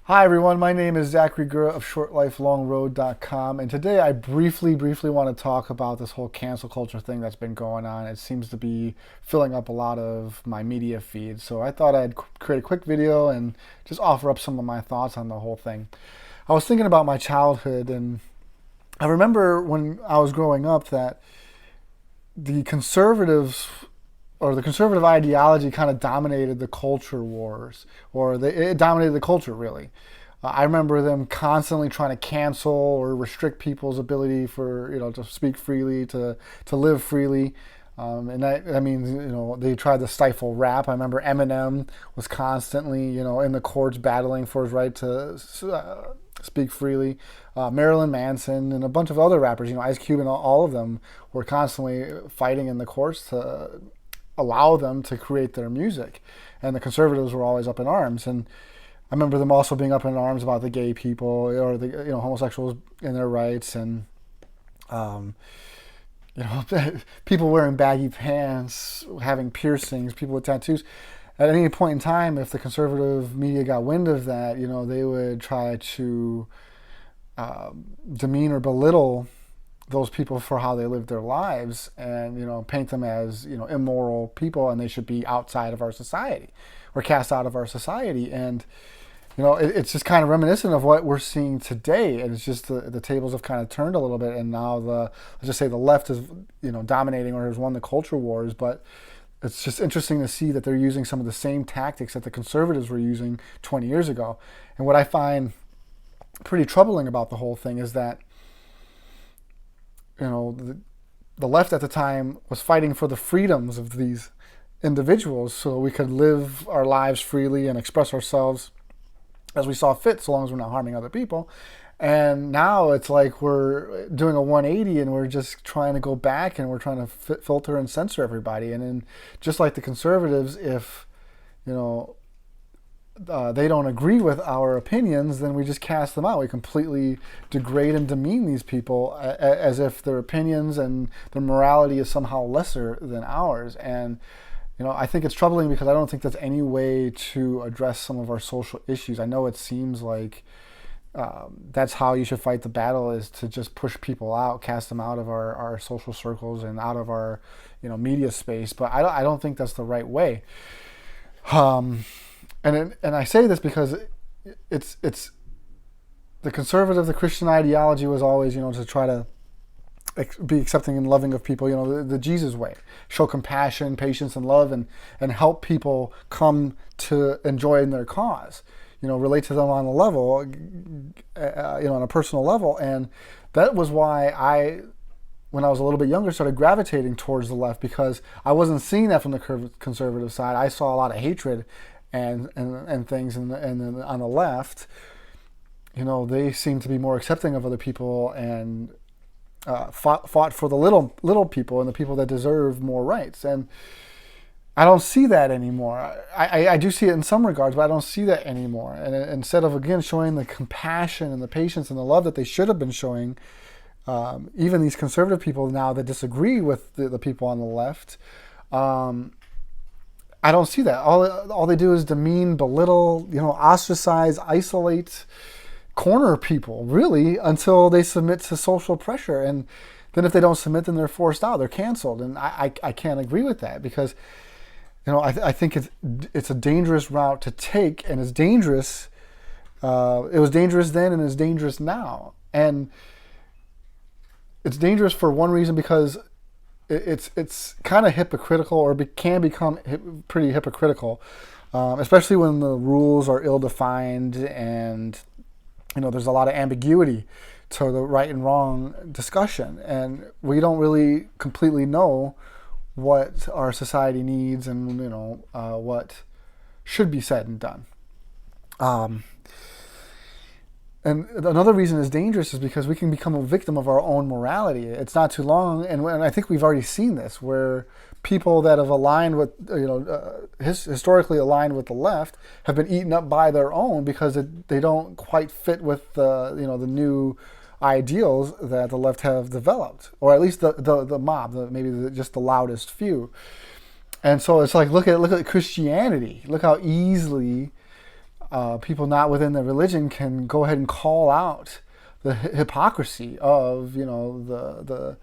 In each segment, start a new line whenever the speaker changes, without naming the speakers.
Hi everyone, my name is Zachary Gura of ShortLifeLongRoad.com, and today I briefly want to talk about this whole cancel culture thing that's been going on. It seems to be filling up a lot of my media feed, so I thought I'd create a quick video and just offer up some of my thoughts on the whole thing. I was thinking about my childhood, and I remember when I was growing up that the conservatives or the conservative ideology kind of dominated the culture wars, it dominated the culture really. I remember them constantly trying to cancel or restrict people's ability for to speak freely, to live freely, and that means they tried to stifle rap. I remember Eminem was constantly in the courts battling for his right to speak freely. Marilyn Manson and a bunch of other rappers, Ice Cube and all of them were constantly fighting in the courts to allow them to create their music, and the conservatives were always up in arms. And I remember them also being up in arms about the gay people or the homosexuals and their rights, and um, people wearing baggy pants, having piercings, people with tattoos. At any point in time, if the conservative media got wind of that, they would try to demean or belittle those people for how they live their lives, and paint them as immoral people, and they should be outside of our society or cast out of our society. And it's just kind of reminiscent of what we're seeing today, and it's just the tables have kind of turned a little bit, and now let's just say the left is dominating or has won the culture wars. But it's just interesting to see that they're using some of the same tactics that the conservatives were using 20 years ago. And what I find pretty troubling about the whole thing is that the left at the time was fighting for the freedoms of these individuals so we could live our lives freely and express ourselves as we saw fit, so long as we're not harming other people. And now it's like we're doing a 180 and we're just trying to go back and we're trying to filter and censor everybody. And then just like the conservatives, if they don't agree with our opinions, then we just cast them out. We completely degrade and demean these people as if their opinions and their morality is somehow lesser than ours. And I think it's troubling because I don't think that's any way to address some of our social issues. I know it seems like that's how you should fight the battle, is to just push people out, cast them out of our social circles and out of our media space. But I don't think that's the right way. And I say this because it's the conservative, the Christian ideology was always to try to be accepting and loving of people, the Jesus way, show compassion, patience, and love, and help people come to enjoy in their cause, relate to them on a level, on a personal level. And that was why when I was a little bit younger, started gravitating towards the left, because I wasn't seeing that from the conservative side. I saw a lot of hatred and things, and on the left, they seem to be more accepting of other people and fought for the little people and the people that deserve more rights. And I don't see that anymore. I do see it in some regards, but I don't see that anymore. And instead of, again, showing the compassion and the patience and the love that they should have been showing, even these conservative people now that disagree with the people on the left, I don't see that. All they do is demean, belittle, ostracize, isolate, corner people, really, until they submit to social pressure. And then if they don't submit, then they're forced out. They're canceled. And I can't agree with that, because I think it's a dangerous route to take, and it's dangerous. It was dangerous then, and it's dangerous now. And it's dangerous for one reason, because it's kind of hypocritical, or can become pretty hypocritical, especially when the rules are ill-defined and there's a lot of ambiguity to the right and wrong discussion, and we don't really completely know what our society needs and what should be said and done. And another reason it's dangerous is because we can become a victim of our own morality. It's not too long, and I think we've already seen this, where people that have aligned with, historically aligned with the left, have been eaten up by their own, because they don't quite fit with the new ideals that the left have developed, or at least the mob, maybe just the loudest few. And so it's like, look at Christianity. Look how easily people not within the religion can go ahead and call out the hypocrisy of, the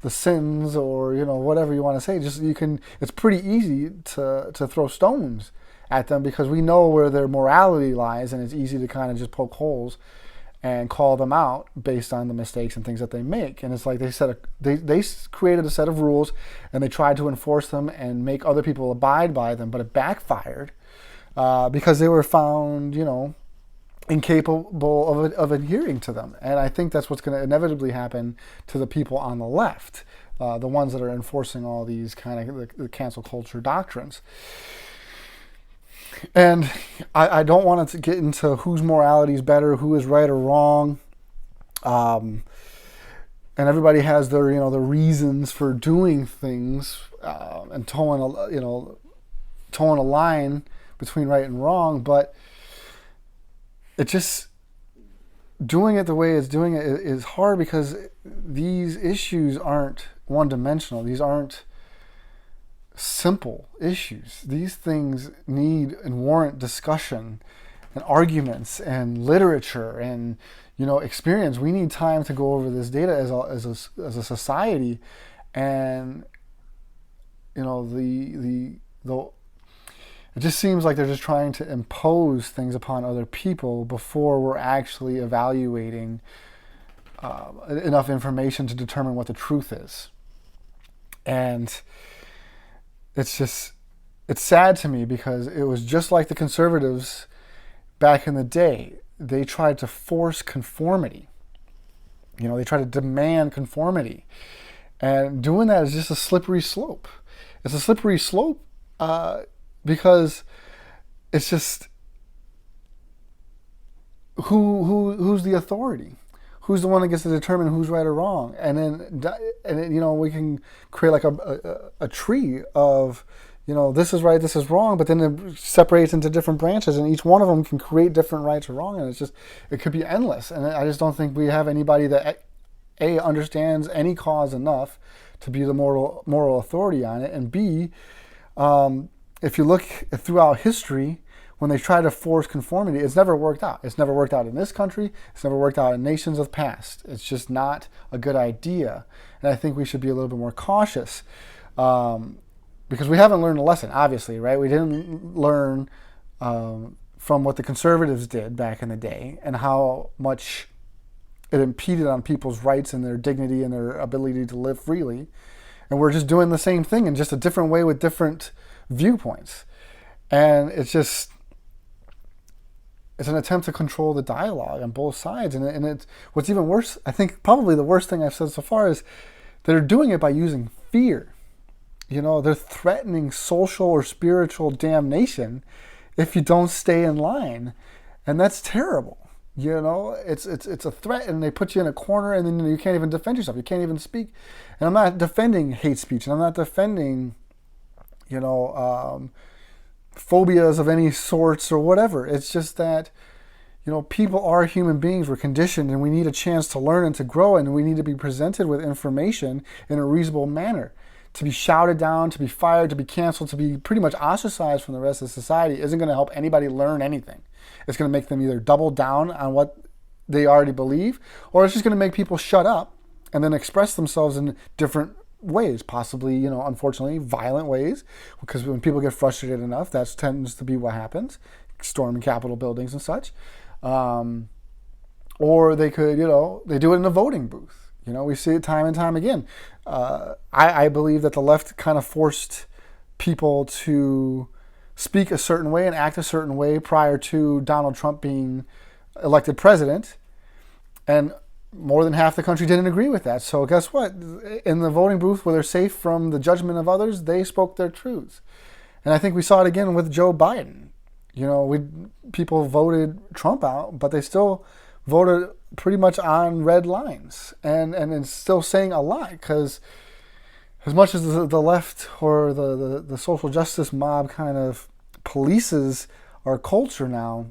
the sins, or whatever you want to say. Just, you can, it's pretty easy to throw stones at them because we know where their morality lies, and it's easy to kind of just poke holes and call them out based on the mistakes and things that they make. And it's like they created a set of rules, and they tried to enforce them and make other people abide by them, but it backfired because they were found, incapable of adhering to them. And I think that's what's going to inevitably happen to the people on the left, the ones that are enforcing all these kind of the cancel culture doctrines. And I don't want to get into whose morality is better, who is right or wrong. And everybody has their, the reasons for doing things, and towing a line between right and wrong. But it just, doing it the way it's doing it is hard because these issues aren't one-dimensional. These aren't simple issues. These things need and warrant discussion and arguments and literature and experience. We need time to go over this data as a society, and it just seems like they're just trying to impose things upon other people before we're actually evaluating enough information to determine what the truth is. And it's sad to me because it was just like the conservatives back in the day. They tried to force conformity. They tried to demand conformity. And doing that is just a slippery slope. It's a slippery slope because it's just who's the authority? Who's the one that gets to determine who's right or wrong? And then we can create like a tree of, this is right, this is wrong, but then it separates into different branches, and each one of them can create different rights or wrong, and it could be endless. And I just don't think we have anybody that A, understands any cause enough to be the moral authority on it, and B, if you look throughout history, when they try to force conformity, it's never worked out. It's never worked out in this country. It's never worked out in nations of past. It's just not a good idea. And I think we should be a little bit more cautious because we haven't learned a lesson, obviously, right? We didn't learn from what the conservatives did back in the day and how much it impeded on people's rights and their dignity and their ability to live freely. And we're just doing the same thing in just a different way with different viewpoints. And it's an attempt to control the dialogue on both sides. And it's what's even worse, I think probably the worst thing I've said so far, is they're doing it by using fear. They're threatening social or spiritual damnation if you don't stay in line. And that's terrible. It's a threat, and they put you in a corner, and then you can't even defend yourself. You can't even speak. And I'm not defending hate speech, and I'm not defending, phobias of any sorts or whatever. It's just that, people are human beings. We're conditioned, and we need a chance to learn and to grow, and we need to be presented with information in a reasonable manner. To be shouted down, to be fired, to be canceled, to be pretty much ostracized from the rest of society isn't going to help anybody learn anything. It's going to make them either double down on what they already believe, or it's just going to make people shut up and then express themselves in different ways, possibly, unfortunately, violent ways, because when people get frustrated enough, that tends to be what happens, storming Capitol buildings and such. Or they could, they do it in a voting booth. We see it time and time again. I believe that the left kind of forced people to speak a certain way and act a certain way prior to Donald Trump being elected president. And more than half the country didn't agree with that. So guess what? In the voting booth where they're safe from the judgment of others, they spoke their truths. And I think we saw it again with Joe Biden. People voted Trump out, but they still voted pretty much on red lines. And it's still saying a lot, because as much as the left or the social justice mob kind of polices our culture now,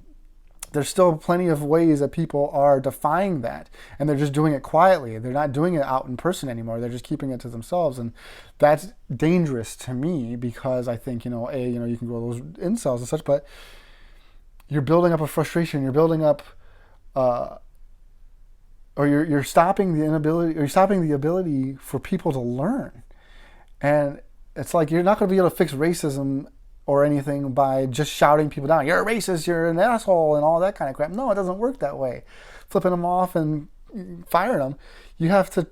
there's still plenty of ways that people are defying that, and they're just doing it quietly. They're not doing it out in person anymore. They're just keeping it to themselves, and that's dangerous to me, because I think, you can grow those incels and such, but you're building up a frustration. You're building up, uh, or you're stopping the inability, or you're stopping the ability for people to learn. And it's like you're not going to be able to fix racism or anything by just shouting people down. You're a racist, you're an asshole, and all that kind of crap. No, it doesn't work that way. Flipping them off and firing them. You have to,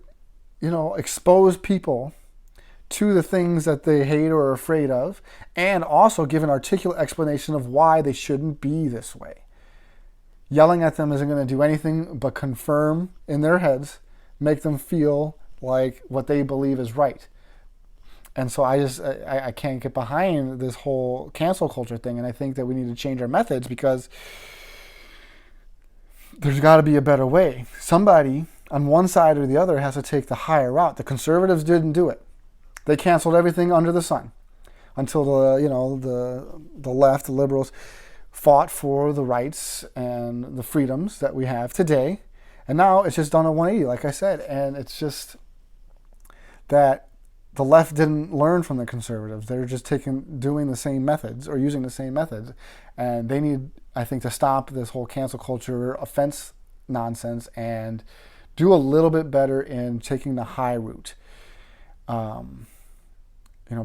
expose people to the things that they hate or are afraid of, and also give an articulate explanation of why they shouldn't be this way. Yelling at them isn't going to do anything but confirm in their heads, make them feel like what they believe is right. And so I can't get behind this whole cancel culture thing, and I think that we need to change our methods because there's got to be a better way. Somebody on one side or the other has to take the higher route. The conservatives didn't do it. They canceled everything under the sun until the left, the liberals, fought for the rights and the freedoms that we have today. And now it's just done a 180, like I said. And it's just that the left didn't learn from the conservatives. They're just doing the same methods or using the same methods. And they need, I think, to stop this whole cancel culture offense nonsense and do a little bit better in taking the high route.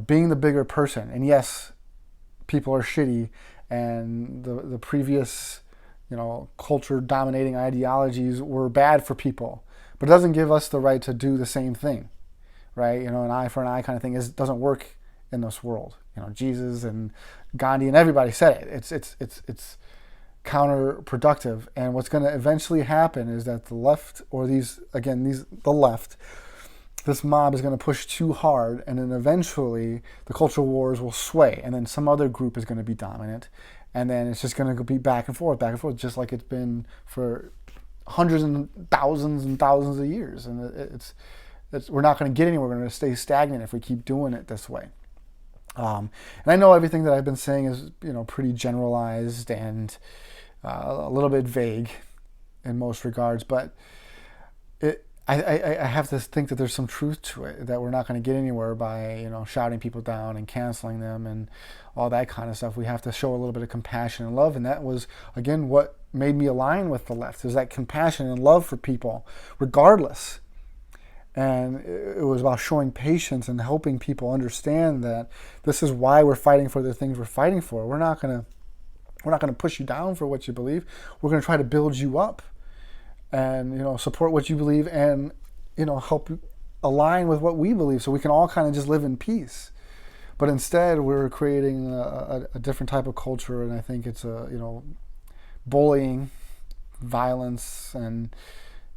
Being the bigger person. And yes, people are shitty, and the previous, culture dominating ideologies were bad for people. But it doesn't give us the right to do the same thing, right? An eye for an eye kind of thing doesn't work in this world. Jesus and Gandhi and everybody said it. It's counterproductive. And what's going to eventually happen is that the left, or the left, this mob is going to push too hard, and then eventually the culture wars will sway, and then some other group is going to be dominant, and then it's just going to be back and forth, just like it's been for hundreds and thousands of years. And we're not going to get anywhere. We're going to stay stagnant if we keep doing it this way. And I know everything that I've been saying is pretty generalized and a little bit vague in most regards, but I have to think that there's some truth to it, that we're not going to get anywhere by, shouting people down and canceling them and all that kind of stuff. We have to show a little bit of compassion and love. And that was, again, what made me align with the left, is that compassion and love for people, regardless. And it was about showing patience and helping people understand that this is why we're fighting for the things we're fighting for. We're not going to push you down for what you believe. We're going to try to build you up and support what you believe, and help align with what we believe, so we can all kind of just live in peace. But instead, we're creating a different type of culture, and I think it's bullying, violence, and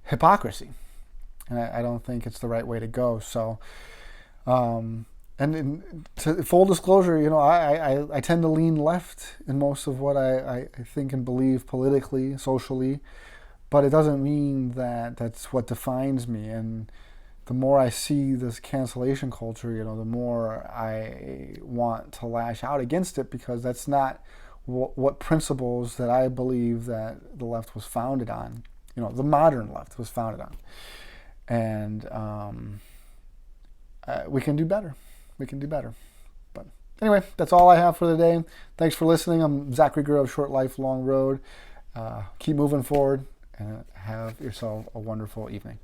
hypocrisy. And I don't think it's the right way to go. So, to full disclosure, I tend to lean left in most of what I think and believe politically, socially. But it doesn't mean that that's what defines me. And the more I see this cancellation culture, the more I want to lash out against it, because that's not what principles that I believe that the left was founded on. The modern left was founded on. And we can do better. We can do better. But anyway, that's all I have for the day. Thanks for listening. I'm Zachary Greer of Short Life, Long Road. Keep moving forward. And have yourself a wonderful evening.